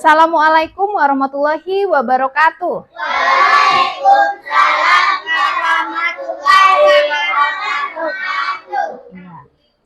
Assalamualaikum warahmatullahi wabarakatuh. Waalaikumsalam warahmatullahi wabarakatuh.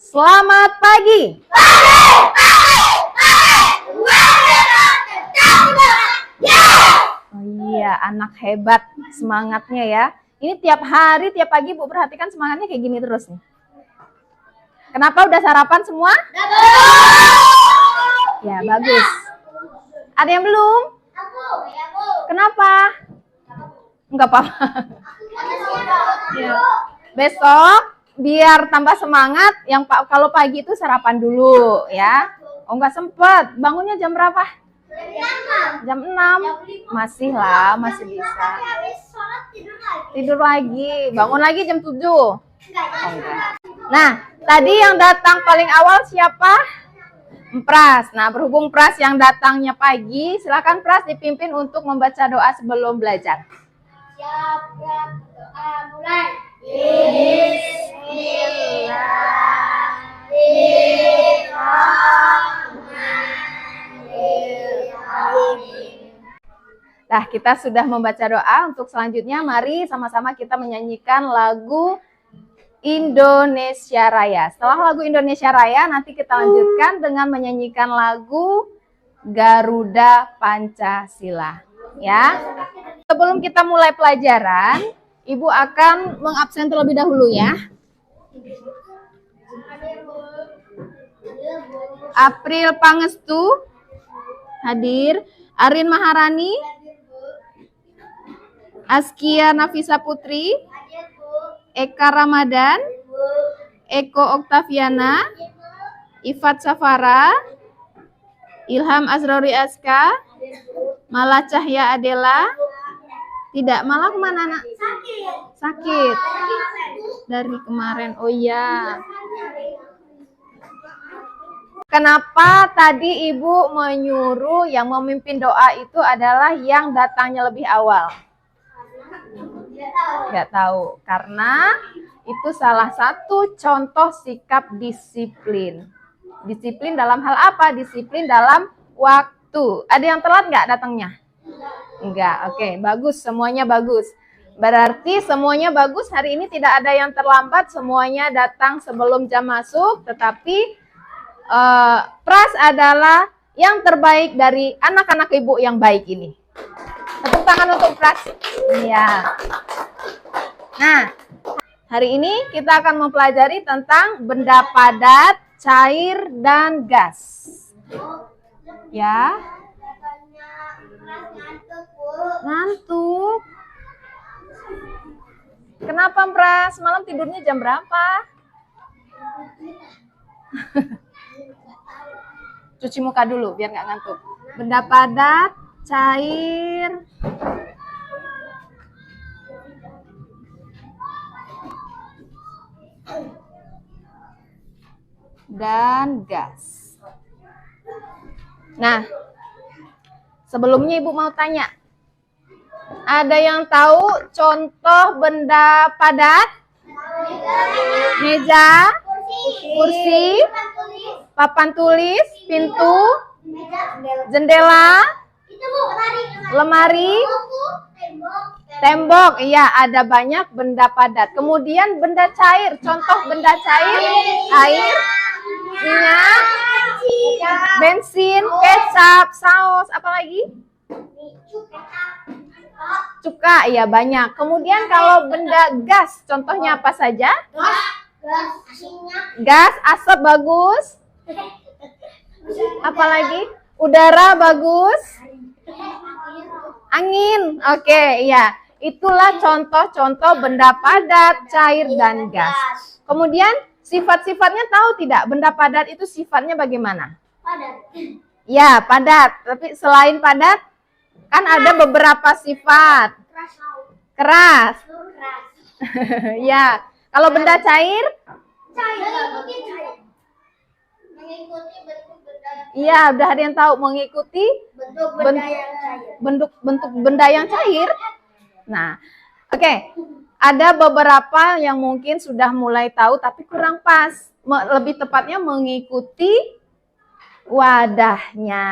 Selamat pagi. Oh iya, anak hebat semangatnya ya. Ini tiap hari, tiap pagi Bu perhatikan semangatnya kayak gini terus nih. Kenapa udah sarapan semua? Ya, bagus. Ada yang belum? Kenapa? Enggak apa-apa. Ya. Besok biar tambah semangat, kalau pagi itu sarapan dulu ya. Oh enggak sempet. Bangunnya jam berapa? Jam 6. Masih lah, masih bisa. Tidur lagi. Bangun lagi jam 7. Oh, enggak. Nah, tadi yang datang paling awal siapa? Pras. Nah, berhubung Pras yang datangnya pagi, silakan Pras dipimpin untuk membaca doa sebelum belajar. Siap, doa mulai. Bismillahirrahmanirrahim. Nah, kita sudah membaca doa. Untuk selanjutnya, mari sama-sama kita menyanyikan lagu Indonesia Raya. Setelah lagu Indonesia Raya, nanti kita lanjutkan dengan menyanyikan lagu Garuda Pancasila. Ya. Sebelum kita mulai pelajaran, Ibu akan mengabsen terlebih dahulu ya. April Pangestu hadir, Arin Maharani, Askia Nafisa Putri, Eka Ramadan, Eko Oktaviana, Ifat Safara, Ilham Azrori Aska, Malah Cahya Adela. Tidak, Malah kemana nak? Sakit. Dari kemarin, oh iya. Kenapa tadi Ibu menyuruh yang memimpin doa itu adalah yang datangnya lebih awal? Nggak tahu, karena itu salah satu contoh sikap disiplin. Disiplin dalam hal apa? Disiplin dalam waktu. Ada yang telat nggak datangnya? Enggak, oke, bagus, semuanya bagus. Berarti semuanya bagus, hari ini tidak ada yang terlambat, semuanya datang sebelum jam masuk, tetapi Pras adalah yang terbaik dari anak-anak Ibu yang baik ini. Tepuk tangan untuk Pras. Iya. Nah, hari ini kita akan mempelajari tentang benda padat, cair, dan gas. Ya. Ngantuk. Kenapa, Pras? Malam tidurnya jam berapa? Cuci muka dulu biar nggak ngantuk. Benda padat, cair, dan gas. Nah, sebelumnya Ibu mau tanya. Ada yang tahu contoh benda padat? Meja, kursi, papan tulis, pintu, jendela, lemari, tembok. Iya, ada banyak benda padat. Kemudian benda cair. Contoh benda cair, air, minyak, bensin, kecap, saus, apa lagi? Cuka, ya banyak. Kemudian kalau benda gas, contohnya apa saja? Gas, asap bagus. Apalagi? Udara bagus. Angin. Oke, ya. Itulah contoh-contoh benda padat, cair, dan gas. Kemudian sifat-sifatnya tahu tidak? Benda padat itu sifatnya bagaimana? Padat. Ya, padat. Tapi selain padat, kan ada beberapa sifat. Keras. Ya. Kalau benda cair? Mengikuti bentuk benda yang Iya, udah ada yang tahu mengikuti bentuk benda yang cair. Nah, oke. Ada beberapa yang mungkin sudah mulai tahu tapi kurang pas. Lebih tepatnya mengikuti wadahnya.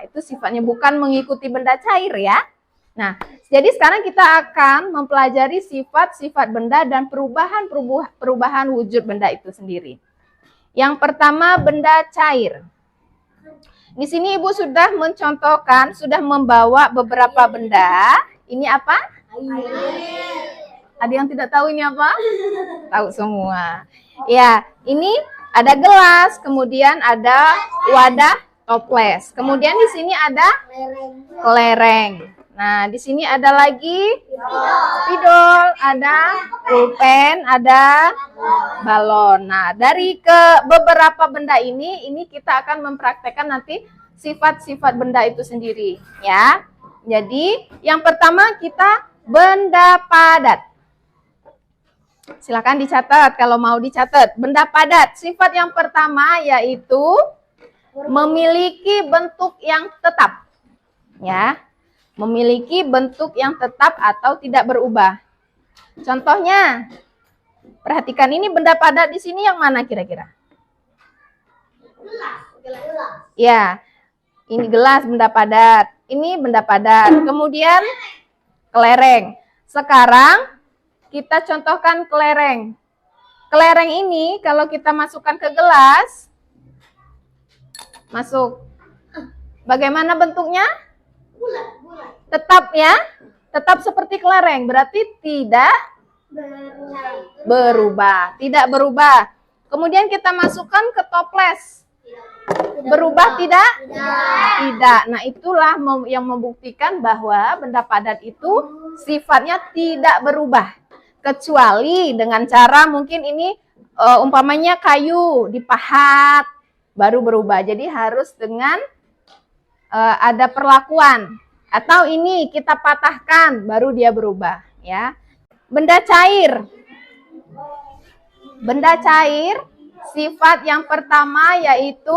Itu sifatnya, bukan mengikuti benda cair ya. Nah, jadi sekarang kita akan mempelajari sifat-sifat benda dan perubahan wujud benda itu sendiri. Yang pertama, benda cair. Di sini Ibu sudah mencontohkan, sudah membawa beberapa benda. Ini apa? Ada yang tidak tahu ini apa? Tahu semua. Ya, ini ada gelas, kemudian ada wadah toples. Kemudian di sini ada kelereng. Nah, di sini ada lagi spidol, ada pulpen, ada balon. Nah, dari beberapa benda ini kita akan mempraktekkan nanti sifat-sifat benda itu sendiri, ya. Jadi, yang pertama kita benda padat. Silakan dicatat kalau mau dicatat. Benda padat, sifat yang pertama yaitu memiliki bentuk yang tetap. Ya. Memiliki bentuk yang tetap atau tidak berubah. Contohnya, perhatikan ini benda padat di sini yang mana kira-kira? Ya, ini gelas benda padat. Ini benda padat. Kemudian kelereng. Sekarang kita contohkan kelereng. Kelereng ini kalau kita masukkan ke gelas, masuk. Bagaimana bentuknya? Tetap ya, tetap seperti kelereng, berarti tidak berubah, tidak berubah. Kemudian kita masukkan ke toples, berubah tidak? Tidak. Nah, itulah yang membuktikan bahwa benda padat itu sifatnya tidak berubah, kecuali dengan cara mungkin ini umpamanya kayu dipahat baru berubah. Jadi harus dengan ada perlakuan. Atau ini kita patahkan baru dia berubah, ya. Benda cair. Benda cair, sifat yang pertama yaitu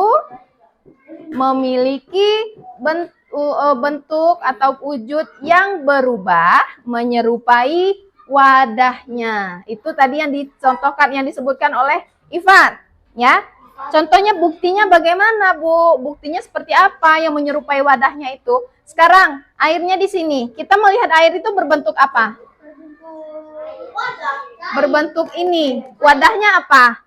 memiliki bentuk atau wujud yang berubah menyerupai wadahnya. Itu tadi yang dicontohkan, yang disebutkan oleh Ivan, ya. Contohnya, buktinya bagaimana, Bu? Buktinya seperti apa yang menyerupai wadahnya itu? Sekarang, airnya di sini. Kita melihat air itu berbentuk apa? Berbentuk ini. Wadahnya apa?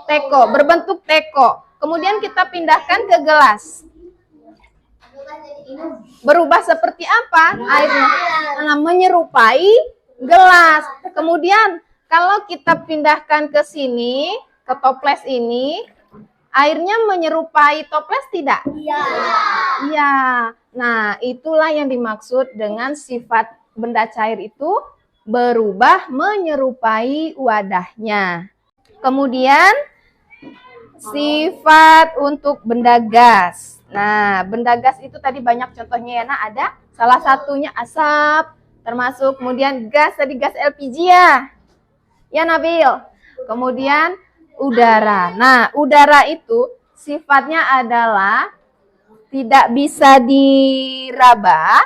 Teko. Berbentuk teko. Kemudian kita pindahkan ke gelas. Berubah seperti apa airnya? Nah, menyerupai gelas. Kemudian, kalau kita pindahkan ke sini, ke toples ini, airnya menyerupai toples tidak? Iya. Iya. Nah, itulah yang dimaksud dengan sifat benda cair itu berubah menyerupai wadahnya. Kemudian, sifat untuk benda gas. Nah, benda gas itu tadi banyak contohnya ya. Nah, ada salah satunya asap, termasuk kemudian gas, tadi gas LPG ya. Ya, Nabil. Kemudian udara. Nah, udara itu sifatnya adalah tidak bisa diraba,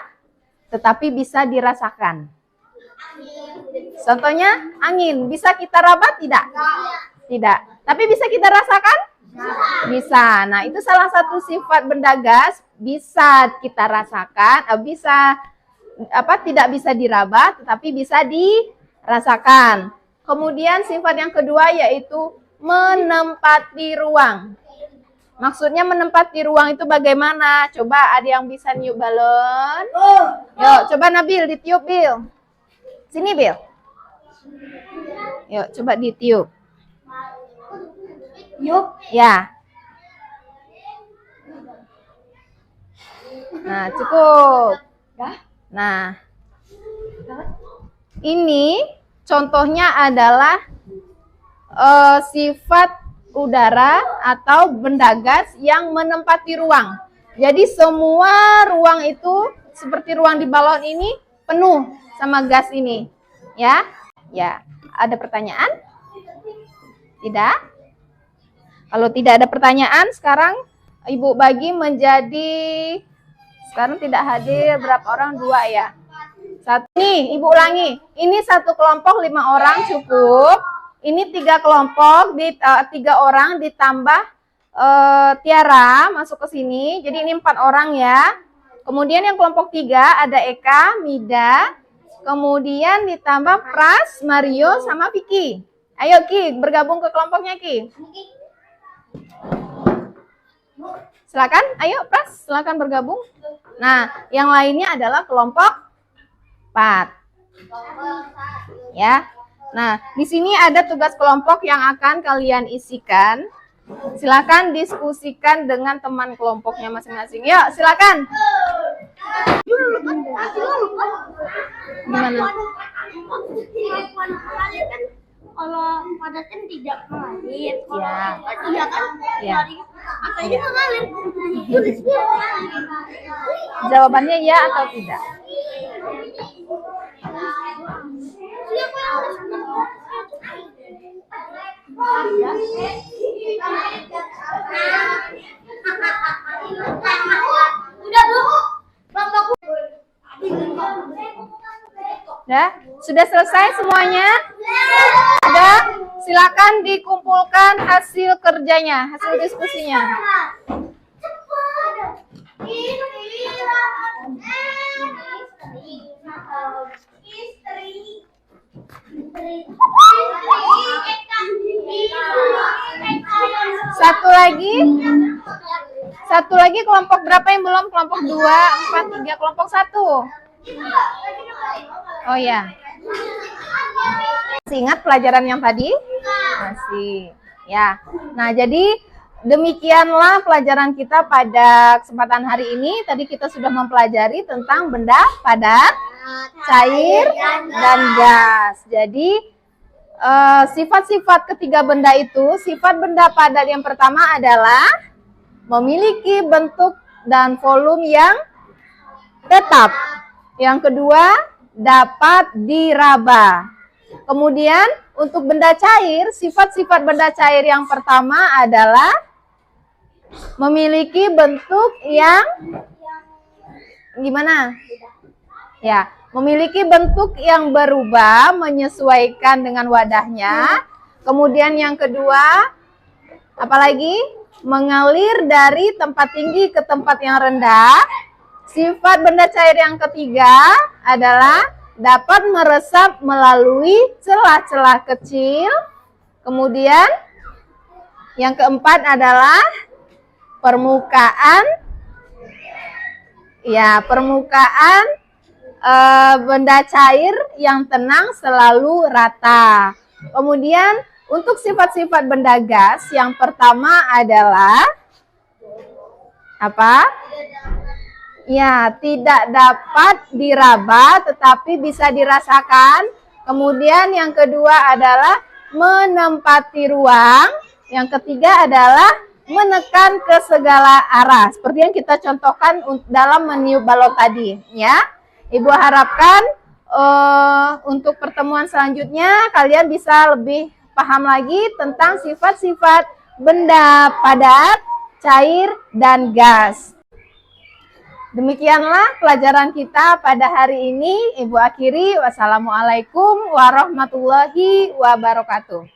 tetapi bisa dirasakan. Contohnya, angin. Bisa kita raba tidak? Tidak. Tapi bisa kita rasakan? Bisa. Nah, itu salah satu sifat benda gas, bisa kita rasakan, tidak bisa diraba, tetapi bisa dirasakan. Kemudian sifat yang kedua yaitu menempati ruang. Maksudnya menempati ruang itu bagaimana? Coba ada yang bisa niup balon? Yuk, coba Nabil ditiup, Bil. Sini, Bil. Yuk, coba ditiup. Yuk. Ya. Nah, cukup. Nah, ini contohnya adalah sifat udara atau benda gas yang menempati ruang. Jadi semua ruang itu seperti ruang di balon ini penuh sama gas ini. Ya? Ya. Ada pertanyaan? Tidak? Kalau tidak ada pertanyaan, sekarang Ibu bagi menjadi, sekarang tidak hadir berapa orang? 2 ya. Satu. Nih, Ibu ulangi. Ini satu kelompok 5 orang cukup. Ini 3 kelompok, 3 orang ditambah Tiara masuk ke sini. Jadi ini 4 orang ya. Kemudian yang kelompok 3 ada Eka, Mida. Kemudian ditambah Pras, Mario, sama Vicky. Ayo Ki, bergabung ke kelompoknya Ki. Silakan, ayo Pras, silakan bergabung. Nah, yang lainnya adalah kelompok 4. Ya. Nah, di sini ada tugas kelompok yang akan kalian isikan. Silakan diskusikan dengan teman kelompoknya masing-masing. Yuk, silakan. Gimana? Kalau pada kan tidak mengalir. Ya. Iya kan? Ya. Makanya mengalir. Jawabannya ya atau tidak? Siapa yang harus udah Bu. Bapakku. Ya, sudah selesai semuanya? Ada? Silakan dikumpulkan hasil kerjanya, hasil diskusinya. Satu lagi kelompok berapa yang belum? Kelompok 2, 4, 3, kelompok 1. Oh ya. Masih ingat pelajaran yang tadi? Masih. Ya. Nah, jadi demikianlah pelajaran kita pada kesempatan hari ini. Tadi kita sudah mempelajari tentang benda padat, cair, dan gas. Jadi sifat-sifat ketiga benda itu, sifat benda padat yang pertama adalah memiliki bentuk dan volume yang tetap. Yang kedua, dapat diraba. Kemudian untuk benda cair, sifat-sifat benda cair yang pertama adalah memiliki bentuk yang gimana? Ya, memiliki bentuk yang berubah menyesuaikan dengan wadahnya. Kemudian yang kedua, apalagi? Mengalir dari tempat tinggi ke tempat yang rendah. Sifat benda cair yang ketiga adalah dapat meresap melalui celah-celah kecil. Kemudian yang keempat adalah permukaan. Ya, permukaan benda cair yang tenang selalu rata. Kemudian untuk sifat-sifat benda gas yang pertama adalah apa? Ya, tidak dapat diraba tetapi bisa dirasakan. Kemudian yang kedua adalah menempati ruang. Yang ketiga adalah menekan ke segala arah. Seperti yang kita contohkan dalam meniup balon tadi, ya. Ibu harapkan untuk pertemuan selanjutnya kalian bisa lebih paham lagi tentang sifat-sifat benda padat, cair, dan gas. Demikianlah pelajaran kita pada hari ini. Ibu akhiri. Wassalamualaikum warahmatullahi wabarakatuh.